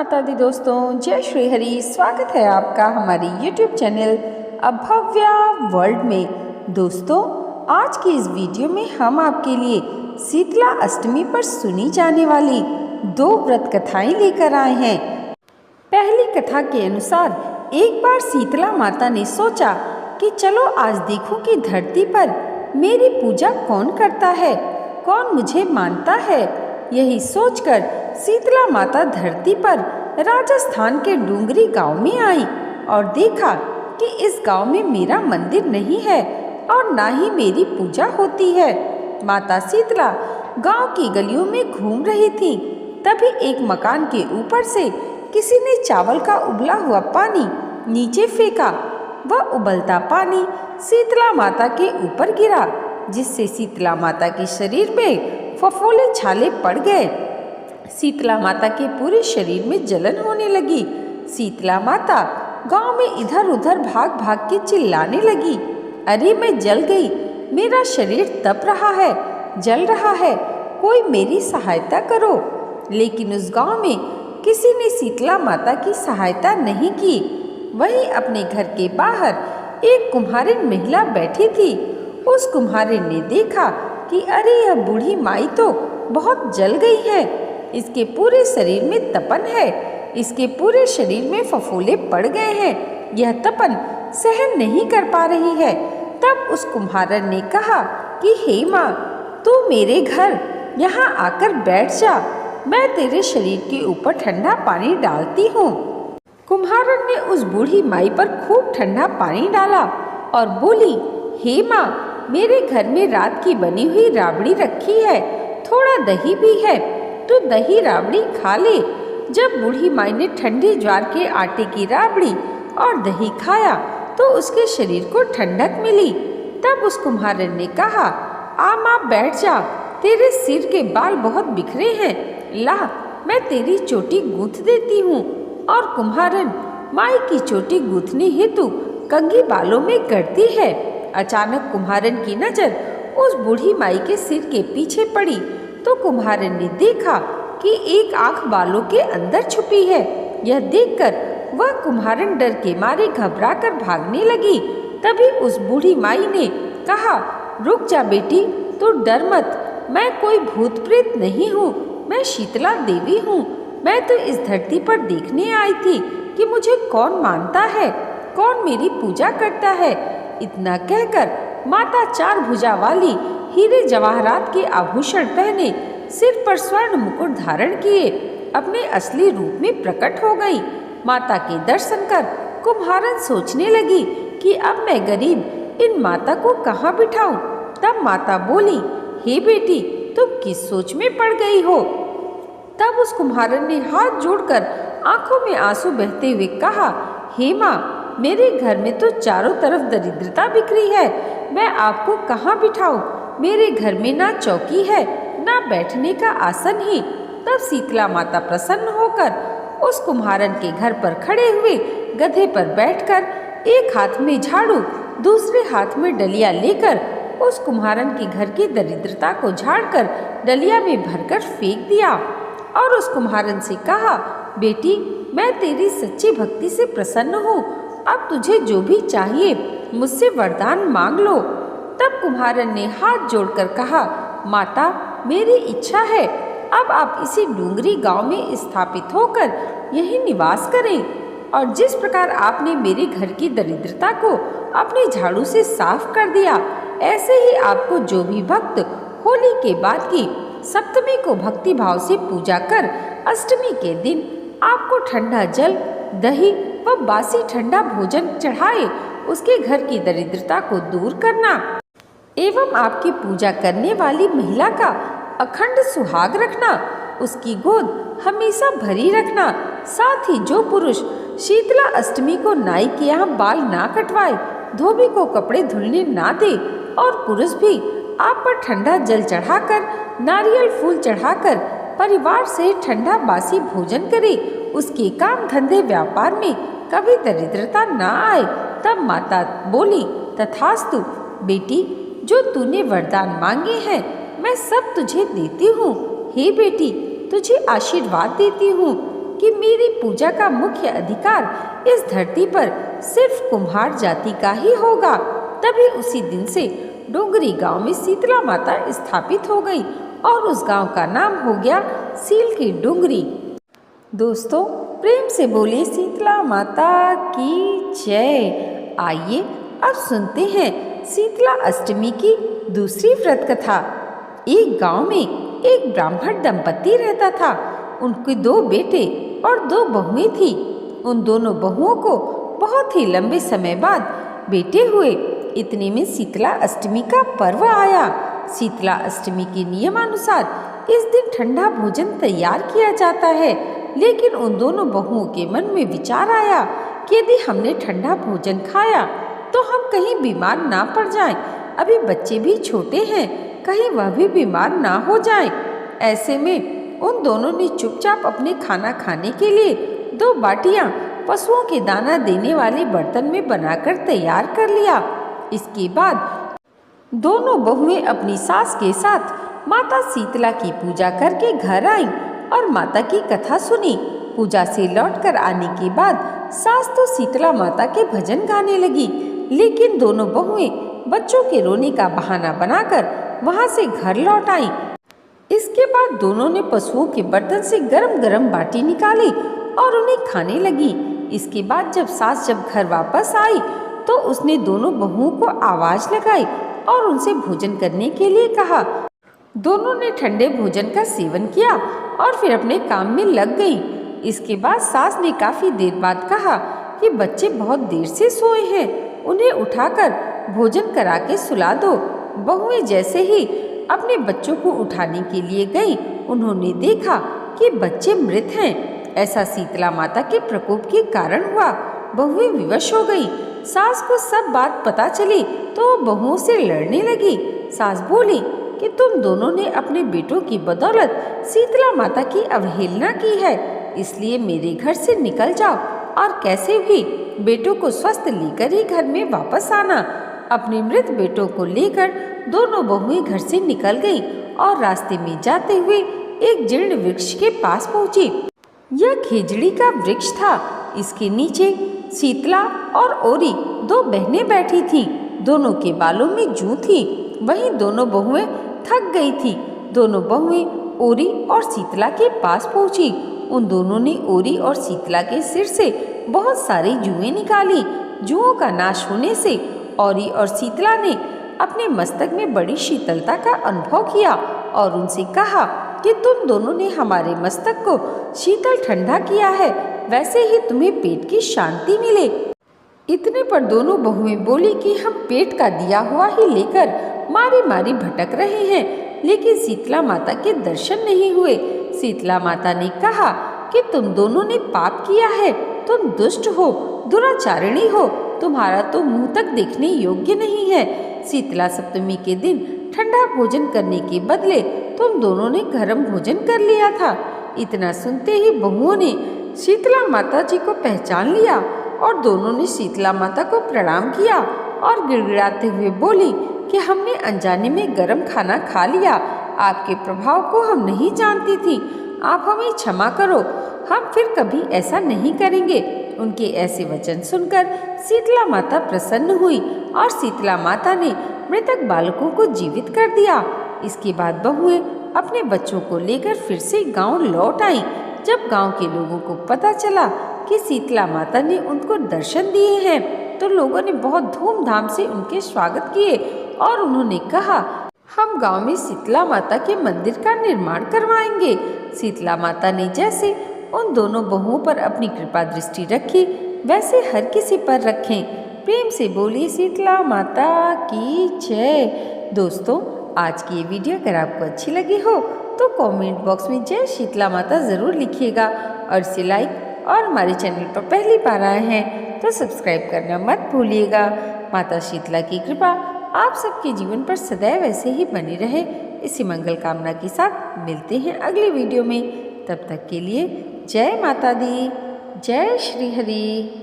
माता दी दोस्तों, जय श्री हरि। स्वागत है आपका हमारी YouTube चैनल अभव्या वर्ल्ड में। दोस्तों, आज की इस वीडियो में हम आपके लिए शीतला अष्टमी पर सुनी जाने वाली 2 व्रत कथाएं लेकर आए हैं। पहली कथा के अनुसार एक बार शीतला माता ने सोचा कि चलो आज देखूं कि धरती पर मेरी पूजा कौन करता है, कौन मुझे मानता है। यही सोचकर शीतला माता धरती पर राजस्थान के डूंगरी गांव में आई और देखा कि इस गांव में मेरा मंदिर नहीं है और ना ही मेरी पूजा होती है। माता शीतला गांव की गलियों में घूम रही थी। तभी एक मकान के ऊपर से किसी ने चावल का उबला हुआ पानी नीचे फेंका। वह उबलता पानी शीतला माता के ऊपर गिरा, जिससे शीतला माता के शरीर में फफोले छाले पड़ गए। शीतला माता के पूरे शरीर में जलन होने लगी। शीतला माता गांव में इधर उधर भाग भाग के चिल्लाने लगी, अरे मैं जल गई, मेरा शरीर तप रहा है, जल रहा है, कोई मेरी सहायता करो। लेकिन उस गांव में किसी ने शीतला माता की सहायता नहीं की। वहीं अपने घर के बाहर एक कुम्हारिन महिला बैठी थी। उस कुम्हारिन ने देखा कि अरे यह बूढ़ी माई तो बहुत जल गई है, इसके पूरे शरीर में तपन है, इसके पूरे शरीर में फफोले पड़ गए हैं, यह तपन सहन नहीं कर पा रही है। तब उस कुम्हारन ने कहा कि हे माँ, तू मेरे घर यहाँ आकर बैठ जा, मैं तेरे शरीर के ऊपर ठंडा पानी डालती हूँ। कुम्हारन ने उस बूढ़ी माई पर खूब ठंडा पानी डाला और बोली, हे माँ, मेरे घर में रात की बनी हुई राबड़ी रखी है, थोड़ा दही भी है, तो दही राबड़ी खा ले। जब बूढ़ी माई ने ठंडे ज्वार के आटे की राबड़ी और दही खाया तो उसके शरीर को ठंडक मिली। तब उस कुम्हारन ने कहा, आ माँ बैठ जा, तेरे सिर के बाल बहुत बिखरे हैं, ला मैं तेरी चोटी गूंथ देती हूँ। और कुम्हारन माई की चोटी गूंथने हेतु कंघी बालों में करती है। अचानक कुम्हारन की नजर उस बूढ़ी माई के सिर के पीछे पड़ी तो कुम्हारन ने देखा कि एक आंख बालों के अंदर छुपी है। यह देखकर वह कुम्हारन डर के मारे घबराकर भागने लगी। तभी उस बूढ़ी माई ने कहा, रुक जा बेटी, तू डर मत, मैं कोई भूत प्रेत नहीं हूँ, मैं शीतला देवी हूँ। मैं तो इस धरती पर देखने आई थी कि मुझे कौन मानता है, कौन मेरी पूजा करता है। इतना कहकर माता 4 भुजा वाली हीरे जवाहरात के आभूषण पहने, सिर पर स्वर्ण मुकुट धारण किए अपने असली रूप में प्रकट हो गई। माता के दर्शन कर कुम्हारन सोचने लगी कि अब मैं गरीब इन माता को कहाँ बिठाऊं। तब माता बोली, हे बेटी, तुम किस सोच में पड़ गई हो। तब उस कुम्हारन ने हाथ जोड़कर आंखों में आंसू बहते हुए कहा, हे माँ, मेरे घर में तो चारों तरफ दरिद्रता बिखरी है, मैं आपको कहाँ बिठाऊं। मेरे घर में ना चौकी है, ना बैठने का आसन ही। तब शीतला माता प्रसन्न होकर उस कुम्हारन के घर पर खड़े हुए गधे पर बैठकर एक हाथ में झाड़ू, दूसरे हाथ में डलिया लेकर उस कुम्हारन के घर की दरिद्रता को झाड़कर डलिया में भरकर फेंक दिया और उस कुम्हारन से कहा, बेटी, मैं तेरी सच्ची भक्ति से प्रसन्न हूँ, अब तुझे जो भी चाहिए मुझसे वरदान मांग लो। तब कुम्हारन ने हाथ जोड़कर कहा, माता, मेरी इच्छा है अब आप इसी डूंगरी गांव में स्थापित होकर यही निवास करें और जिस प्रकार आपने मेरे घर की दरिद्रता को अपने झाड़ू से साफ कर दिया, ऐसे ही आपको जो भी भक्त होली के बाद की सप्तमी को भक्ति भाव से पूजा कर अष्टमी के दिन आपको ठंडा जल, दही व बासी ठंडा भोजन चढ़ाए, उसके घर की दरिद्रता को दूर करना एवं आपकी पूजा करने वाली महिला का अखंड सुहाग रखना, उसकी गोद हमेशा भरी रखना। साथ ही जो पुरुष शीतला अष्टमी को नाई के यहाँ बाल ना कटवाए, धोबी को कपड़े धुलने ना दे और पुरुष भी आप पर ठंडा जल चढ़ाकर, नारियल फूल चढ़ाकर परिवार से ठंडा बासी भोजन करे, उसके काम धंधे व्यापार में कभी दरिद्रता ना आए। तब माता बोली, तथास्तु बेटी, जो तूने वरदान मांगे हैं मैं सब तुझे देती हूँ। हे बेटी, तुझे आशीर्वाद देती हूँ कि मेरी पूजा का मुख्य अधिकार इस धरती पर सिर्फ कुम्हार जाति का ही होगा। तभी उसी दिन से डोंगरी गांव में शीतला माता स्थापित हो गई और उस गांव का नाम हो गया सील की डोंगरी। दोस्तों, प्रेम से बोले शीतला माता की जय। आइए अब सुनते हैं शीतला अष्टमी की दूसरी व्रत कथा। एक गांव में एक ब्राह्मण दंपति रहता था। उनके 2 बेटे और 2 बहुएं थी। उन दोनों बहुओं को बहुत ही लंबे समय बाद बेटे हुए। इतने में शीतला अष्टमी का पर्व आया। शीतला अष्टमी के नियमानुसार इस दिन ठंडा भोजन तैयार किया जाता है, लेकिन उन दोनों बहुओं के मन में विचार आया कि यदि हमने ठंडा भोजन खाया तो हम कहीं बीमार ना पड़ जाएं। अभी बच्चे भी छोटे हैं, कहीं वह भी बीमार ना हो जाएं। ऐसे में उन दोनों ने चुपचाप अपने खाना खाने के लिए 2 बाटियां पशुओं के दाना देने वाले बर्तन में बनाकर तैयार कर लिया। इसके बाद दोनों बहुएं अपनी सास के साथ माता शीतला की पूजा करके घर आईं और माता की कथा सुनी। पूजा से लौटकर आने के बाद सास तो शीतला माता के भजन गाने लगी, लेकिन दोनों बहुएं बच्चों के रोने का बहाना बनाकर वहां से घर लौट आईं। इसके बाद दोनों ने पशुओं के बर्तन से गरम गरम बाटी निकाली और उन्हें खाने लगी। इसके बाद जब सास घर वापस आई तो उसने दोनों बहुओं को आवाज लगाई और उनसे भोजन करने के लिए कहा। दोनों ने ठंडे भोजन का सेवन किया और फिर अपने काम में लग गईं। इसके बाद सास ने काफी देर बाद कहा कि बच्चे बहुत देर से सोए हैं, उन्हें उठाकर भोजन करा के सुला दो। बहुएं जैसे ही अपने बच्चों को उठाने के लिए गई, उन्होंने देखा कि बच्चे मृत हैं। ऐसा शीतला माता के प्रकोप के कारण हुआ। बहुएं विवश हो गई। सास को सब बात पता चली तो वो बहुओं से लड़ने लगी। सास बोली कि तुम दोनों ने अपने बेटों की बदौलत शीतला माता की अवहेलना की है, इसलिए मेरे घर से निकल जाओ और कैसे भी बेटों को स्वस्थ लेकर ही घर में वापस आना। अपने मृत बेटों को लेकर दोनों बहुएं घर से निकल गईं और रास्ते में जाते हुए एक जीर्ण वृक्ष के पास पहुंची। यह खेजड़ी का वृक्ष था। इसके नीचे शीतला और ओरी 2 बहनें बैठी थीं। दोनों के बालों में जूं थी। वहीं दोनों बहुएं थक गई थी। दोनों बहुएं ओरी और शीतला के पास पहुंची। उन दोनों ने ओरी और शीतला के सिर से बहुत सारी जुएं निकाली। जुओं का नाश होने से ओरी और शीतला ने अपने मस्तक में बड़ी शीतलता का अनुभव किया और उनसे कहा कि तुम दोनों ने हमारे मस्तक को शीतल ठंडा किया है, वैसे ही तुम्हें पेट की शांति मिले। इतने पर दोनों बहुएं बोली कि हम पेट का दिया हुआ ही लेकर मारी मारी भटक रहे हैं, लेकिन शीतला माता के दर्शन नहीं हुए। शीतला माता ने कहा कि तुम दोनों ने पाप किया है, तुम दुष्ट हो, दुराचारिणी हो, तुम्हारा तो मुंह तक देखने योग्य नहीं है। शीतला सप्तमी के दिन ठंडा भोजन करने के बदले तुम दोनों ने गर्म भोजन कर लिया था। इतना सुनते ही बहुओं ने शीतला माता जी को पहचान लिया और दोनों ने शीतला माता को प्रणाम किया और गिड़गिड़ाते हुए बोली कि हमने अनजाने में गर्म खाना खा लिया। आपके प्रभाव को हम नहीं जानती थी, आप हमें क्षमा करो, हम फिर कभी ऐसा नहीं करेंगे। उनके ऐसे वचन सुनकर शीतला माता प्रसन्न हुई और शीतला माता ने मृतक बालकों को जीवित कर दिया। इसके बाद बहुएं अपने बच्चों को लेकर फिर से गांव लौट आईं। जब गांव के लोगों को पता चला कि शीतला माता ने उनको दर्शन दिए हैं तो लोगों ने बहुत धूमधाम से उनके स्वागत किए और उन्होंने कहा, हम गांव में शीतला माता के मंदिर का निर्माण करवाएंगे। शीतला माता ने जैसे उन दोनों बहुओं पर अपनी कृपा दृष्टि रखी, वैसे हर किसी पर रखें। प्रेम से बोली शीतला माता की जय। दोस्तों, आज की ये वीडियो अगर आपको अच्छी लगी हो तो कमेंट बॉक्स में जय शीतला माता ज़रूर लिखिएगा और इसे लाइक और हमारे चैनल पर पहली बार आए हैं तो सब्सक्राइब करना मत भूलिएगा। माता शीतला की कृपा आप सबके जीवन पर सदैव ऐसे ही बनी रहे, इसी मंगल कामना के साथ मिलते हैं अगली वीडियो में। तब तक के लिए जय माता दी, जय श्री हरि।